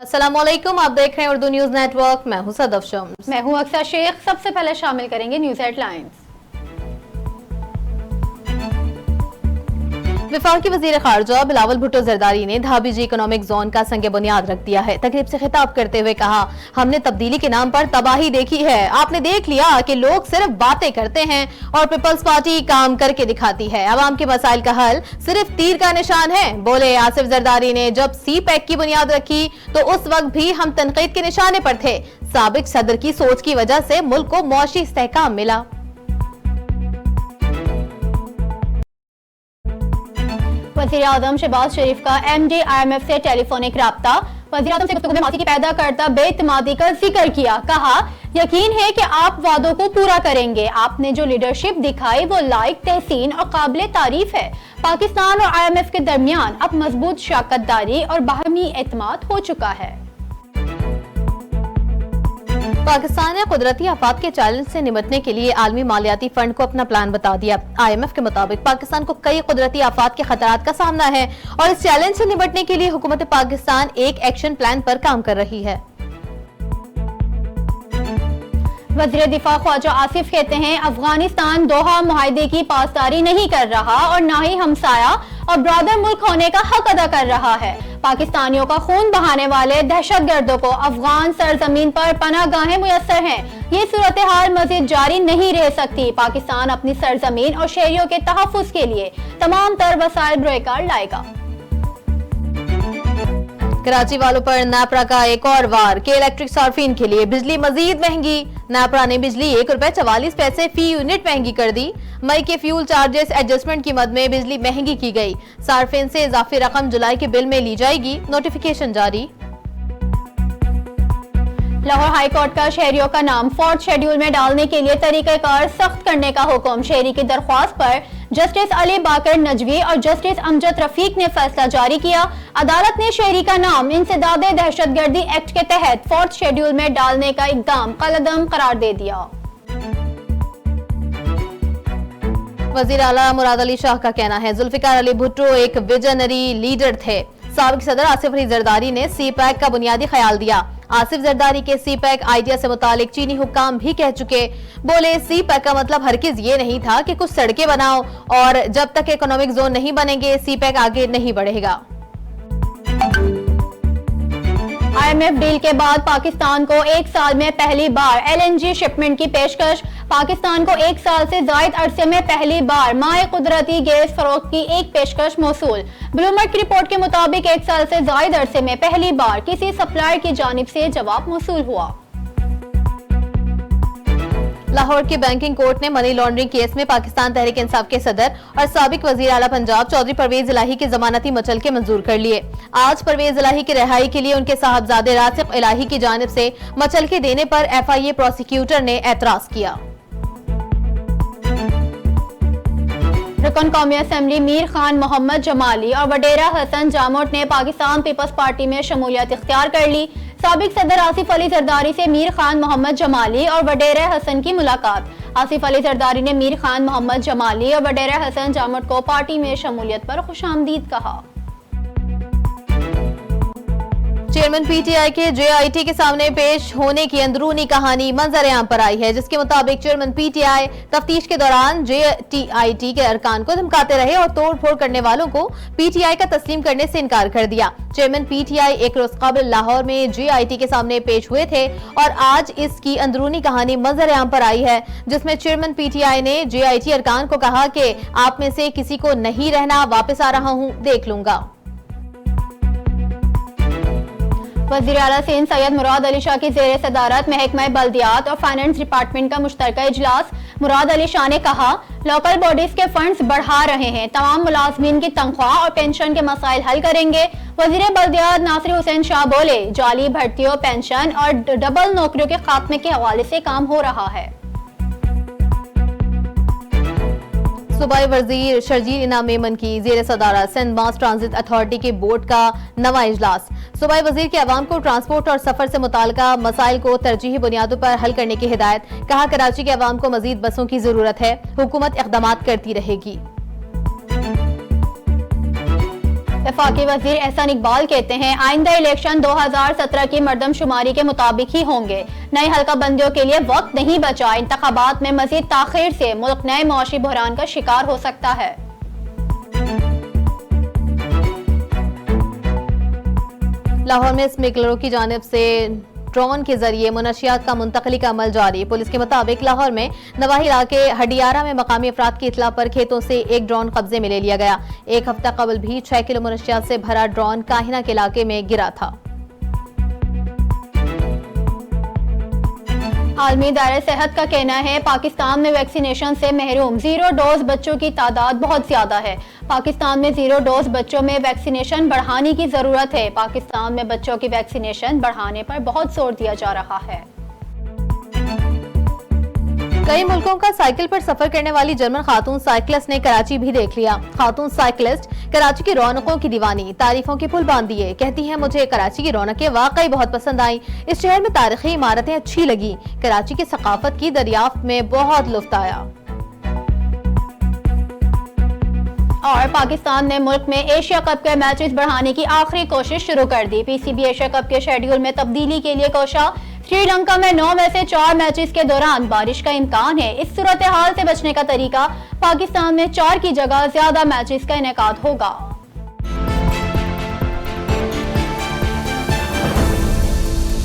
अस्सलामुअलैकुम, आप देख रहे हैं उर्दू न्यूज नेटवर्क। मैं हूं सदफ शम्स। मैं हूं अक्सर शेख। सबसे पहले शामिल करेंगे न्यूज हेडलाइंस। वफाकी वजीर खारजा बिलावल भुट्टो जरदारी ने धाबीजी इकोनॉमिक जोन का संग बुनियाद रख दिया है। तकरीब से खिताब करते हुए कहा, हमने तब्दीली के नाम पर तबाही देखी है। आपने देख लिया कि लोग सिर्फ बातें करते हैं और पीपल्स पार्टी काम करके दिखाती है। अवाम के मसाइल का हल सिर्फ तीर का निशान है, बोले आसिफ जरदारी ने। जब सी पैक की बुनियाद रखी तो उस वक्त भी हम तनकीद के निशाने पर थे। साबिक सदर की सोच की वजह से मुल्क को मौशी इस्तेहकाम मिला। वज़ीर आज़म शहबाज शरीफ का MD IMF से टेलीफोनिक राब्ता। वज़ीर आज़म से गुफ्तगू में माजी की पैदा करता बेइत्मादी का जिक्र किया। कहा, यकीन है कि आप वादों को पूरा करेंगे। आपने जो लीडरशिप दिखाई वो लायक तहसीन और काबिल तारीफ है। पाकिस्तान और IMF के दरमियान अब मजबूत शराकतदारी और बाहमी एतमाद हो चुका है। पाकिस्तान ने कुदरती आफात के चैलेंज से निपटने के लिए आलमी मालियाती फंड को अपना प्लान बता दिया। IMF के मुताबिक पाकिस्तान को कई कुदरती आफात के खतरात का सामना है और इस चैलेंज से निपटने के लिए हुकूमत पाकिस्तान एक एक्शन प्लान पर काम कर रही है। वज़ीर दिफा ख्वाजा आसिफ कहते हैं, अफगानिस्तान दोहा मुआहदे की पासदारी नहीं कर रहा और न ही हमसाया और ब्रादर मुल्क होने का हक अदा कर रहा है। पाकिस्तानियों का खून बहाने वाले दहशतगर्दों को अफगान सरजमीन पर पनाहगाहें मुयस्सर हैं। ये सूरत हाल मजीद जारी नहीं रह सकती। पाकिस्तान अपनी सरजमीन और शहरियों के तहफ़्फ़ुज़ के लिए तमाम तर वसाइल बरोकार लाएगा। कराची वालों पर नापरा का एक और वार के इलेक्ट्रिक सार्फिन के लिए बिजली मजीद महंगी। नापरा ने बिजली ₹1.44 फी यूनिट महंगी कर दी। मई के फ्यूल चार्जेस एडजस्टमेंट की मद में बिजली महंगी की गई। सार्फिन से इजाफी रकम जुलाई के बिल में ली जाएगी, नोटिफिकेशन जारी। लाहौर हाई कोर्ट का शहरियों का नाम 4th शेड्यूल में डालने के लिए तरीक़ेकार सख्त करने का हुक्म। शहरी की दरख्वास्त पर जस्टिस अली बाकर नजवी और जस्टिस अमजद रफीक ने फैसला जारी किया। अदालत ने शहरी का नाम इंसदादे दहशतगर्दी एक्ट के तहत 4th शेड्यूल में डालने का इक़दाम कलअदम करार दे दिया। वज़ीर आला मुराद अली शाह का कहना है, जुल्फिकार अली भुट्टो एक विजनरी लीडर थे। साबिक सदर आसिफ अली जरदारी ने सी पैक का बुनियादी ख्याल दिया। आसिफ जरदारी के सी पैक आइडिया से मुतालिक चीनी हुक्काम भी कह चुके। बोले, सी पैक का मतलब हरगिज ये नहीं था कि कुछ सड़कें बनाओ और जब तक इकोनॉमिक जोन नहीं बनेंगे सी पैक आगे नहीं बढ़ेगा। IMF डील के बाद पाकिस्तान को एक साल में पहली बार LNG शिपमेंट की पेशकश। पाकिस्तान को एक साल से जायद अरसे में पहली बार माए कुदरती गैस फरोख्त की एक पेशकश मौसूल। ब्लूमबर्ग की रिपोर्ट के मुताबिक एक साल से जायद अरसे में पहली बार किसी सप्लायर की जानिब से जवाब मौसूल हुआ। लाहौर की बैंकिंग कोर्ट ने मनी लॉन्ड्रिंग केस में पाकिस्तान तहरीक इंसाफ के सदर और साबिक वजीर आला पंजाब चौधरी परवेज इलाही के जमानती मुचलके मंजूर कर लिए। आज परवेज इलाही की रिहाई के लिए उनके साहबजादे रासिक इलाही की जानिब से मुचलके देने पर FIA प्रोसिक्यूटर ने एतराज किया। रुकन कौमी असम्बली मीर खान मोहम्मद जमाली और वडेरा हसन जामोट ने पाकिस्तान पीपल्स पार्टी में शमूलियत इख्तियार कर ली। साबिक सदर आसिफ अली जरदारी से मीर खान मोहम्मद जमाली और वडेरा हसन की मुलाकात। आसिफ अली जरदारी ने मीर खान मोहम्मद जमाली और वडेरा हसन जामोट को पार्टी में शमूलियत पर खुशामदीद कहा। चेयरमैन PTI के JIT के सामने पेश होने की अंदरूनी कहानी मंजर आम पर आई है, जिसके मुताबिक चेयरमैन PTI तफ्तीश के दौरान JIT के अरकान को धमकाते रहे और तोड़ फोड़ करने वालों को PTI का तस्लीम करने से इनकार कर दिया। चेयरमैन PTI एक रोज कबल लाहौर में JIT के सामने पेश हुए थे और आज इसकी अंदरूनी कहानी मंजर आम पर आई है, जिसमें चेयरमैन PTI ने JIT अरकान को कहा कि आप में से किसी को नहीं रहना, वापस आ रहा हूँ, देख लूंगा। वज़ीर आला सिंध सैयद मुराद अली शाह की ज़ेर सदारत महकमा बल्दियात और फाइनेंस डिपार्टमेंट का मुश्तरका इजलास। मुराद अली शाह ने कहा, लोकल बॉडीज के फंड्स बढ़ा रहे हैं, तमाम मुलाजमीन की तनख्वाह और पेंशन के मसाइल हल करेंगे। वज़ीर बल्दियात नासिर हुसैन शाह बोले, जाली भर्तियों, पेंशन और डबल नौकरियों के खात्मे के हवाले से काम हो रहा है। सूबाई वजीर शर्जील इनाम मेमन की ज़ेर सदारत सिंध मास ट्रांजिट अथॉरिटी के बोर्ड का नवा इजलास। सूबाई वजीर के अवाम को ट्रांसपोर्ट और सफर से मुताल्लिका मसाइल को तरजीही बुनियादों पर हल करने की हिदायत। कहा, कराची के अवाम को मजीद बसों की जरूरत है, हुकूमत इक़दामात करती रहेगी। वफाकी वजीर एहसान इकबाल कहते हैं आइंदा इलेक्शन 2017 की मर्दमशुमारी के मुताबिक ही होंगे। नई हल्का बंदियों के लिए वक्त नहीं बचा। इंतखाबात में मजीद ताखीर से मुल्क नए मुआशी बहरान का शिकार हो सकता है। लाहौर में स्मगलरों की जानिब से ड्रोन के जरिए मुनशियात का मुंतकली का अमल जारी। पुलिस के मुताबिक लाहौर में नवाही इलाके हडियारा में मकामी अफराद की इतला पर खेतों से एक ड्रोन कब्जे में ले लिया गया। एक हफ्ता कबल भी 6 किलो मुनशियात से भरा ड्रोन काहिना के इलाके में गिरा था। आलमी दायरा सेहत का कहना है पाकिस्तान में वैक्सीनेशन से महरूम 0 डोज बच्चों की तादाद बहुत ज्यादा है। पाकिस्तान में 0 डोज बच्चों में वैक्सीनेशन बढ़ाने की जरूरत है। पाकिस्तान में बच्चों की वैक्सीनेशन बढ़ाने पर बहुत जोर दिया जा रहा है। कई मुल्कों का साइकिल पर सफर करने वाली जर्मन खातून साइकिलिस्ट ने कराची भी देख लिया। खातून साइकिलिस्ट कराची की रौनकों की दीवानी, तारीफों के पुल बांध दिए। कहती हैं मुझे कराची की रौनकें वाकई बहुत पसंद आई। इस शहर में तारीखी इमारतें अच्छी लगी। कराची की सकाफत की दरियाफ्त में बहुत लुत्फ आया। और पाकिस्तान ने मुल्क में एशिया कप के मैचेस बढ़ाने की आखिरी कोशिश शुरू कर दी। पीसीबी एशिया कप के शेड्यूल में तब्दीली के लिए कोशा। श्रीलंका में 9 में से 4 मैचेस के दौरान बारिश का इम्कान है। इस सूरत हाल से बचने का तरीका पाकिस्तान में 4 की जगह ज्यादा मैचेस का इनेकाद होगा।